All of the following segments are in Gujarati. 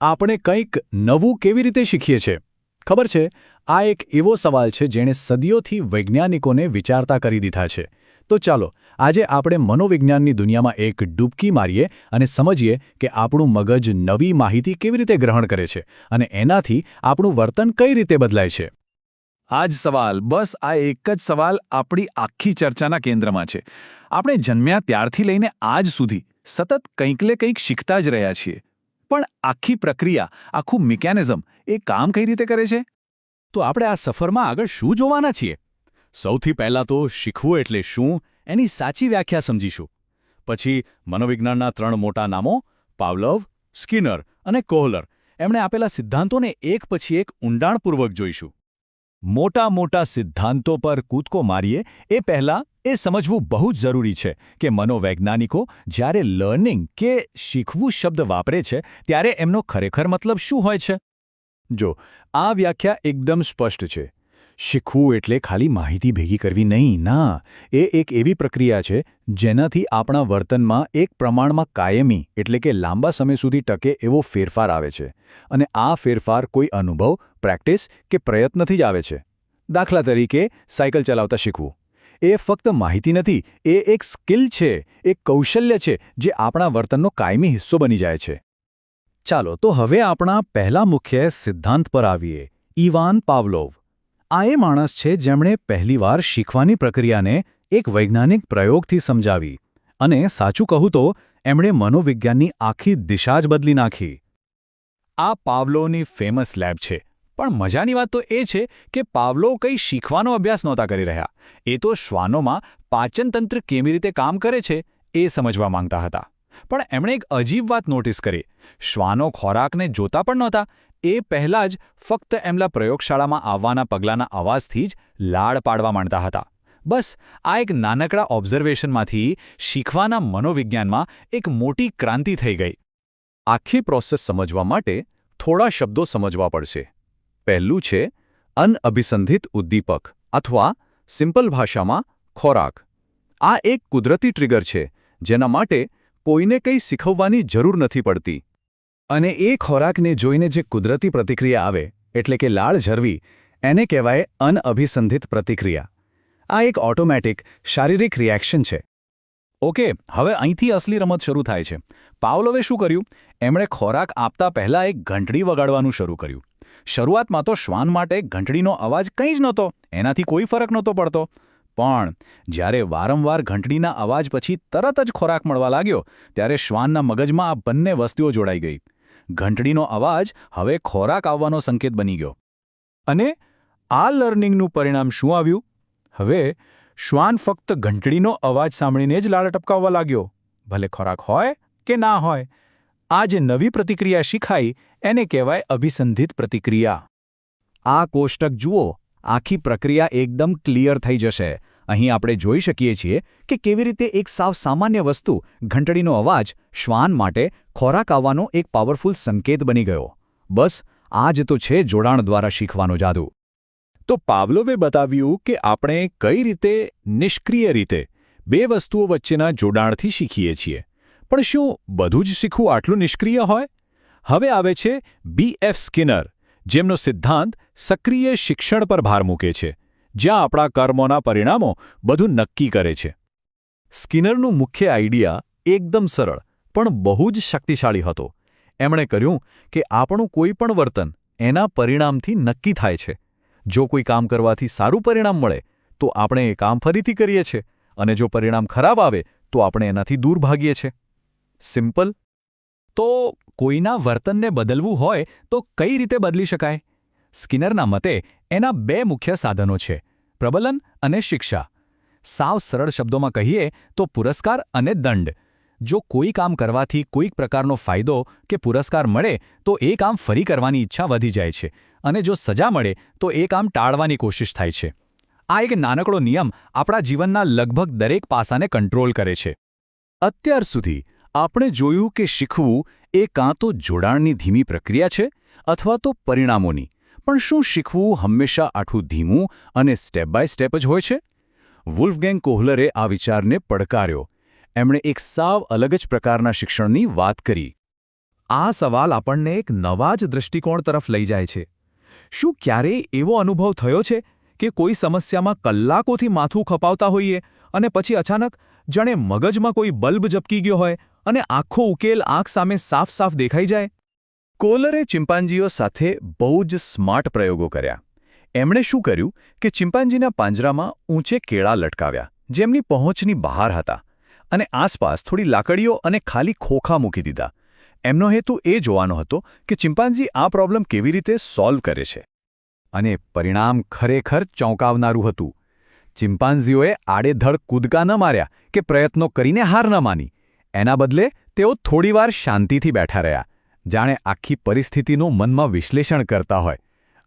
આપણે કંઈક નવું કેવી રીતે શીખીએ છીએ? ખબર છે, આ એક એવો સવાલ છે જેણે સદીઓથી વૈજ્ઞાનિકોને વિચારતા કરી દીધા છે. તો ચાલો, આજે આપણે મનોવિજ્ઞાનની દુનિયામાં એક ડૂબકી મારીએ અને સમજીએ કે આપણું મગજ નવી માહિતી કેવી રીતે ગ્રહણ કરે છે અને એનાથી આપણું વર્તન કઈ રીતે બદલાય છે. આ જ સવાલ, બસ આ એક જ સવાલ આપણી આખી ચર્ચાના કેન્દ્રમાં છે. આપણે જન્મ્યા ત્યારથી લઈને આજ સુધી સતત કંઈકલે કંઈક શીખતા જ રહ્યા છીએ. પણ આખી પ્રક્રિયા, આખું મિકેનિઝમ એ કામ કઈ રીતે કરે છે? તો આપણે આ સફરમાં આગળ શું જોવાના છીએ? સૌથી પહેલાં તો શીખવું એટલે શું એની સાચી વ્યાખ્યા સમજીશું. પછી મનોવિજ્ઞાનના 3 મોટા નામો પાવલોવ, સ્કિનર અને કોહલર એમણે આપેલા સિદ્ધાંતોને એક પછી એક ઊંડાણપૂર્વક જોઈશું. મોટા સિદ્ધાંતો પર કૂદકો મારીએ એ પહેલાં એ સમજવું બહુ જ જરૂરી છે કે મનોવૈજ્ઞાનિકો જ્યારે લર્નિંગ કે શીખવું શબ્દ વાપરે છે ત્યારે એમનો ખરેખર મતલબ શું હોય છે? જો, આ વ્યાખ્યા એકદમ સ્પષ્ટ છે. શીખવું એટલે ખાલી માહિતી ભેગી કરવી નહીં, ના. એ એક એવી પ્રક્રિયા છે જેનાથી આપણા વર્તનમાં એક પ્રમાણમાં કાયમી એટલે કે લાંબા સમય સુધી ટકે એવો ફેરફાર આવે છે. અને આ ફેરફાર કોઈ અનુભવ, પ્રેક્ટિસ કે પ્રયત્નથી જ આવે છે. દાખલા તરીકે, સાયકલ ચલાવતા શીખવું. એ ફક્ત માહિતી નથી, એ એક સ્કિલ છે, એક કૌશલ્ય છે જે આપણા વર્તનનો કાયમી હિસ્સો બની જાય છે. ચાલો, તો હવે આપણા પહેલા મુખ્ય સિદ્ધાંત પર આવીએ. Ivan Pavlov. આ એ માણસ છે જેમણે પહેલીવાર શીખવાની પ્રક્રિયાને એક વૈજ્ઞાનિક પ્રયોગથી સમજાવી. અને સાચું કહું તો એમણે મનોવિજ્ઞાનની આખી દિશા જ બદલી નાખી. આ પાવલોની ફેમસ લેબ છે. પણ મજાની વાત તો એ છે કે પાવલો કંઈ શીખવાનો અભ્યાસ નહોતા કરી રહ્યા. એ તો શ્વાનોમાં પાચનતંત્ર કેવી રીતે કામ કરે છે એ સમજવા માંગતા હતા. પણ એમણે એક અજીબ વાત નોટિસ કરી. શ્વાનો ખોરાકને જોતા પણ નહોતા. એ પહેલાં જ ફક્ત એમના પ્રયોગશાળામાં આવવાના પગલાંના અવાજથી જ લાડ પાડવા માંડતા હતા. બસ આ એક નાનકડા ઓબ્ઝર્વેશનમાંથી શીખવાના મનોવિજ્ઞાનમાં એક મોટી ક્રાંતિ થઈ ગઈ. આખી પ્રોસેસ સમજવા માટે થોડા શબ્દો સમજવા પડશે. પહેલું છે અનઅભિસંધિત ઉદ્દીપક અથવા સિમ્પલ ભાષામાં ખોરાક. આ એક કુદરતી ટ્રિગર છે જેના માટે કોઈને કંઈ શીખવવાની જરૂર નથી પડતી. અને એ ખોરાકને જોઈને જે કુદરતી પ્રતિક્રિયા આવે એટલે કે લાળ ઝરવી, એને કહેવાય અનઅભિસંધિત પ્રતિક્રિયા. આ એક ઓટોમેટિક શારીરિક રિએક્શન છે. ઓકે, હવે અહીંથી અસલી રમત શરૂ થાય છે. પાવલોવે શું કર્યું? એમણે ખોરાક આપતા પહેલાં એક ઘંટડી વગાડવાનું શરૂ કર્યું. શરૂઆતમાં તો શ્વાન માટે ઘંટડીનો અવાજ કંઈ જ નહોતો, એનાથી કોઈ ફરક નહોતો પડતો. પણ જ્યારે વારંવાર ઘંટડીના અવાજ પછી તરત જ ખોરાક મળવા લાગ્યો, ત્યારે શ્વાનના મગજમાં આ બંને વસ્તુઓ જોડાઈ ગઈ. ઘંટડીનો અવાજ હવે ખોરાક આવવાનો સંકેત બની ગયો. અને આ લર્નિંગનું પરિણામ શું આવ્યું? હવે શ્વાન ફક્ત ઘંટડીનો અવાજ સાંભળીને જ લાળ ટપકાવવા લાગ્યો, ભલે ખોરાક હોય કે ના હોય. આ જે નવી પ્રતિક્રિયા શીખાઈ એને કહેવાય અભિસંધિત પ્રતિક્રિયા. આ કોષ્ટક જુઓ, આખી પ્રક્રિયા એકદમ ક્લિયર થઈ જશે. અહીં આપણે જોઈ શકીએ છીએ કે કેવી રીતે એક સાવ સામાન્ય વસ્તુ, ઘંટડીનો અવાજ, શ્વાન માટે ખોરાક આવવાનો એક પાવરફુલ સંકેત બની ગયો. બસ આ જ તો છે જોડાણ દ્વારા શીખવાનો જાદુ. તો પાવલોવે બતાવ્યું કે આપણે કઈ રીતે નિષ્ક્રિય રીતે બે વસ્તુઓ વચ્ચેના જોડાણથી શીખીએ છીએ. પણ શું બધું જ શીખવું આટલું નિષ્ક્રિય હોય? હવે આવે છે BF સ્કિનર, જેમનો સિદ્ધાંત સક્રિય શિક્ષણ પર ભાર મૂકે છે, જ્યાં આપણા કર્મોના પરિણામો બધું નક્કી કરે છે. સ્કિનરનું મુખ્ય આઈડિયા એકદમ સરળ પણ બહુ જ શક્તિશાળી હતો. એમણે કહ્યું કે આપણું કોઈ પણ વર્તન એના પરિણામથી નક્કી થાય છે. જો કોઈ કામ કરવાથી સારું પરિણામ મળે તો આપણે એ કામ ફરીથી કરીએ છીએ, અને જો પરિણામ ખરાબ આવે તો આપણે એનાથી દૂર ભાગીએ છીએ. સિમ્પલ. તો કોઈના વર્તનને બદલવું હોય તો કઈ રીતે બદલી શકાય? સ્કિનરના મતે એના 2 મુખ્ય સાધનો છે: પ્રબલન અને શિક્ષા. સાવ સરળ શબ્દોમાં કહીએ તો પુરસ્કાર અને દંડ. જો કોઈ કામ કરવાથી કોઈક પ્રકારનો ફાયદો કે પુરસ્કાર મળે તો એ કામ ફરી કરવાની ઈચ્છા વધી જાય છે, અને જો સજા મળે તો એ કામ ટાળવાની કોશિશ થાય છે. આ એક નાનકડો નિયમ આપણા જીવનના લગભગ દરેક પાસાને કંટ્રોલ કરે છે. અત્યાર સુધી આપણે જોયું કે શીખવું એ કાં તો જોડાણની ધીમી પ્રક્રિયા છે અથવા તો પરિણામોની. પણ શું શીખવું હંમેશા આટલું ધીમું અને સ્ટેપ બાય સ્ટેપ જ હોય છે? વુલ્ફગેંગ કોહલરે આ વિચારને પડકાર્યો. એમણે એક સાવ અલગ જ પ્રકારના શિક્ષણની વાત કરી. આ સવાલ આપણને એક નવા જ દૃષ્ટિકોણ તરફ લઈ જાય છે. શું ક્યારેય એવો અનુભવ થયો છે કે કોઈ સમસ્યામાં કલાકોથી માથું ખપાવતા હોઈએ અને પછી અચાનક જાણે મગજમાં કોઈ બલ્બ ઝબકી ગયો હોય અને આખો ઉકેલ આંખ સામે સાફ સાફ દેખાઈ જાય? કોલરે ચિમ્પાન્જીઓ સાથે બહુ જ સ્માર્ટ પ્રયોગો કર્યા. એમણે શું કર્યું કે ચિમ્પાન્જીના પાંજરામાં ઊંચે કેળા લટકાવ્યા, જેમની પહોંચની બહાર હતા, અને આસપાસ થોડી લાકડીઓ અને ખાલી ખોખા મૂકી દીધા. એમનો હેતુ એ જોવાનો હતો કે ચિમ્પાન્જી આ પ્રોબ્લેમ કેવી રીતે સોલ્વ કરે છે. અને પરિણામ ખરેખર ચોંકાવનારું હતું. ચિમ્પાન્ઝીઓએ આડેધડ કૂદકા ન માર્યા કે પ્રયત્નો કરીને હાર ન માની. એના બદલે તેઓ થોડીવાર શાંતિથી બેઠા રહ્યા, જાણે આખી પરિસ્થિતિનું મનમાં વિશ્લેષણ કરતા હોય.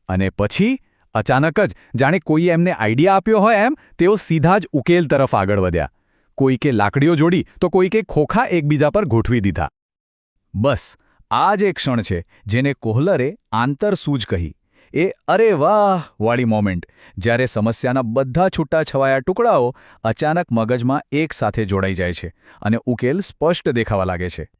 અને પછી અચાનક જ જાણે કોઈએ એમને આઈડિયા આપ્યો હોય એમ તેઓ સીધા જ ઉકેલ તરફ આગળ વધ્યા. કોઈકે લાકડીઓ જોડી તો કોઈકે ખોખા એકબીજા પર ગોઠવી દીધા. બસ આ જ એક ક્ષણ છે જેને કોહલરે આંતરસૂઝ કહી. એ અરે વાહ વાળી મોમેન્ટ, જ્યારે સમસ્યાના બધા છૂટાછવાયા ટુકડાઓ અચાનક મગજમાં એકસાથે જોડાઈ જાય છે અને ઉકેલ સ્પષ્ટ દેખાવા લાગે છે.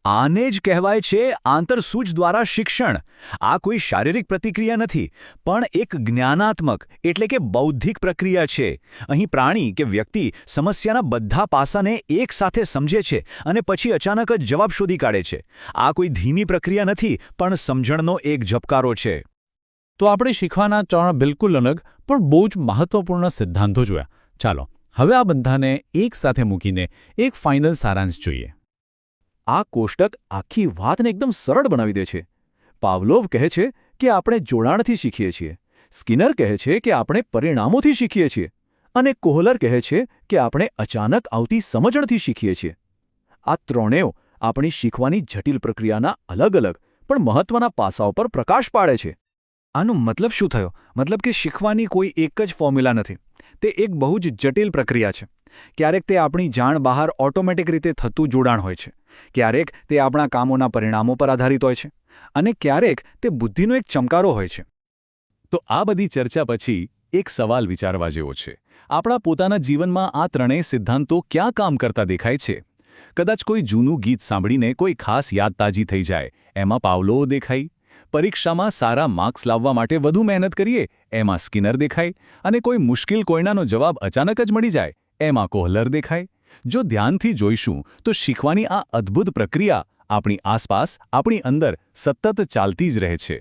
આને જ કહેવાય છે આંતરસૂઝ દ્વારા શિક્ષણ. આ કોઈ શારીરિક પ્રતિક્રિયા નથી, પણ એક જ્ઞાનાત્મક એટલે કે બૌદ્ધિક પ્રક્રિયા છે. અહીં પ્રાણી કે વ્યક્તિ સમસ્યાના બધા પાસાને એકસાથે સમજે છે અને પછી અચાનક જ જવાબ શોધી કાઢે છે. આ કોઈ ધીમી પ્રક્રિયા નથી, પણ સમજણનો એક ઝબકારો છે. તો આપણે શીખવાના 3 બિલકુલ અલગ પણ બહુ જ મહત્વપૂર્ણ સિદ્ધાંતો જોયા. ચાલો હવે આ બધાને એકસાથે મૂકીને એક ફાઇનલ સારાંશ જોઈએ. આ કોષ્ટક આખી વાતને એકદમ સરળ બનાવી દે છે. પાવલોવ કહે છે કે આપણે જોડાણથી શીખીએ છીએ. સ્કિનર કહે છે કે આપણે પરિણામોથી શીખીએ છીએ. અને કોહલર કહે છે કે આપણે અચાનક આવતી સમજણથી શીખીએ છીએ. આ ત્રણેય આપણી શીખવાની જટિલ પ્રક્રિયાના અલગ અલગ પણ મહત્વના પાસાઓ પર પ્રકાશ પાડે છે. આનો મતલબ શું થયો? મતલબ કે શીખવાની કોઈ એક જ ફોર્મ્યુલા નથી. તે એક બહુ જ જટિલ પ્રક્રિયા છે. ક્યારેક તે આપણી જાણ બહાર ઓટોમેટિક રીતે થતું જોડાણ હોય છે, ક્યારેક તે આપણા કામોના પરિણામો પર આધારિત હોય છે, અને ક્યારેક તે બુદ્ધિનો એક ચમકારો હોય છે. તો આ બધી ચર્ચા પછી એક સવાલ વિચારવા જેવો છે. આપણા પોતાના જીવનમાં આ ત્રણેય સિદ્ધાંતો ક્યાં કામ કરતા દેખાય છે? કદાચ કોઈ જૂનું ગીત સાંભળીને કોઈ ખાસ યાદ તાજી થઈ જાય, એમાં પાવલોવ દેખાય. પરીક્ષામાં સારા માર્ક્સ લાવવા માટે વધુ મહેનત કરીએ, એમાં સ્કિનર દેખાય. અને કોઈ મુશ્કેલ કોયડાનો જવાબ અચાનક જ મળી જાય, એમાં કોહલર દેખાય. જો ધ્યાનથી જોઈશું તો શીખવાની આ અદ્ભુત પ્રક્રિયા આપણી આસપાસ, આપણી અંદર સતત ચાલતી જ રહે છે.